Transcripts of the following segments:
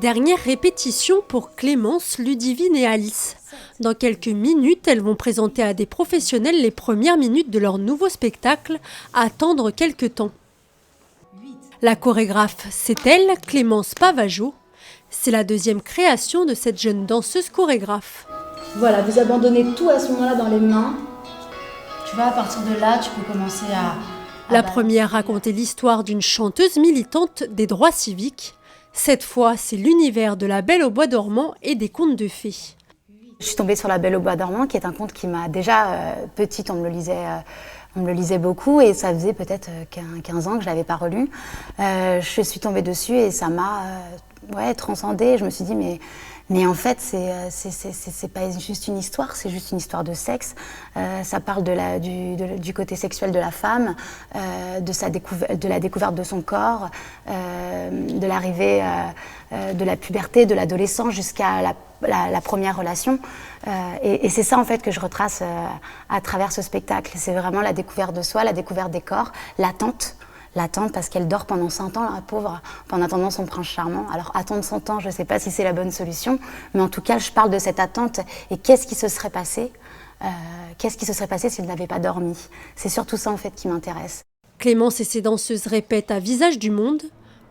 Dernière répétition pour Clémence, Ludivine et Alice. Dans quelques minutes, elles vont présenter à des professionnels les premières minutes de leur nouveau spectacle, à attendre quelques temps. La chorégraphe, c'est elle, Clémence Pavageau. C'est la deuxième création de cette jeune danseuse chorégraphe. Voilà, vous abandonnez tout à ce moment-là dans les mains. Tu vois, à partir de là, tu peux commencer à La première racontait l'histoire d'une chanteuse militante des droits civiques. Cette fois, c'est l'univers de La Belle au bois dormant et des contes de fées. Je suis tombée sur La Belle au bois dormant, qui est un conte qui m'a déjà petite, on me le lisait beaucoup et ça faisait peut-être 15 ans que je ne l'avais pas relu. Je suis tombée dessus et ça m'a transcendée. Je me suis dit, mais en fait, c'est pas juste une histoire, c'est juste une histoire de sexe. Ça parle du côté sexuel de la femme, de la découverte de son corps, de l'arrivée de la puberté, de l'adolescent jusqu'à la première relation. Et c'est ça en fait que je retrace à travers ce spectacle. C'est vraiment la découverte de soi, la découverte des corps, l'attente parce qu'elle dort pendant 100 ans, la pauvre, en attendant son prince charmant. Alors attendre 100 ans, je ne sais pas si c'est la bonne solution, mais en tout cas, je parle de cette attente et qu'est-ce qui se serait passé si elle n'avait pas dormi. C'est surtout ça en fait qui m'intéresse. Clémence et ses danseuses répètent à Visage du Monde.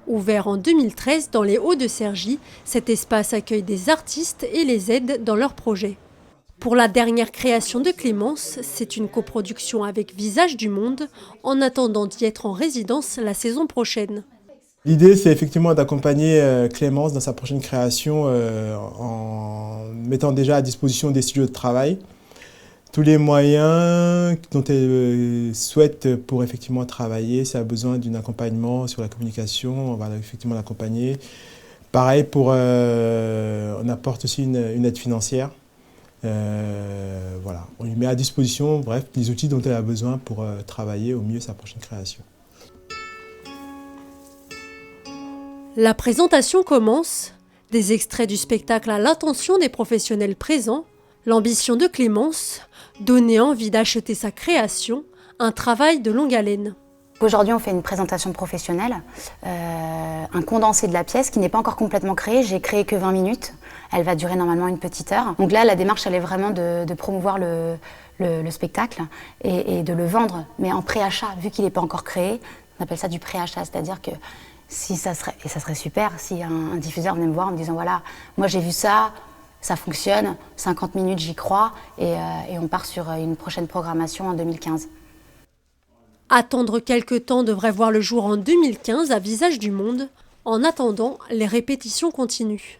Ouvert en 2013 dans les Hauts-de-Cergy, cet espace accueille des artistes et les aide dans leurs projets. Pour la dernière création de Clémence, c'est une coproduction avec Visage du Monde, en attendant d'y être en résidence la saison prochaine. L'idée, c'est effectivement d'accompagner Clémence dans sa prochaine création en mettant déjà à disposition des studios de travail tous les moyens dont elle souhaite pour effectivement travailler. Si elle a besoin d'un accompagnement sur la communication, on va effectivement l'accompagner. Pareil, on apporte aussi une aide financière. Voilà. On lui met à disposition, bref, les outils dont elle a besoin pour travailler au mieux sa prochaine création. La présentation commence. Des extraits du spectacle à l'attention des professionnels présents. L'ambition de Clémence, donner envie d'acheter sa création, un travail de longue haleine. Aujourd'hui, on fait une présentation professionnelle, un condensé de la pièce qui n'est pas encore complètement créé. J'ai créé que 20 minutes. Elle va durer normalement une petite heure. Donc là, la démarche, elle est vraiment de promouvoir le spectacle et de le vendre, mais en préachat, vu qu'il n'est pas encore créé. On appelle ça du préachat, c'est-à-dire que si ça serait super si un diffuseur venait me voir en me disant voilà, moi j'ai vu ça, ça fonctionne, 50 minutes j'y crois et on part sur une prochaine programmation en 2015. Attendre quelques temps devrait voir le jour en 2015 à Visage du Monde. En attendant, les répétitions continuent.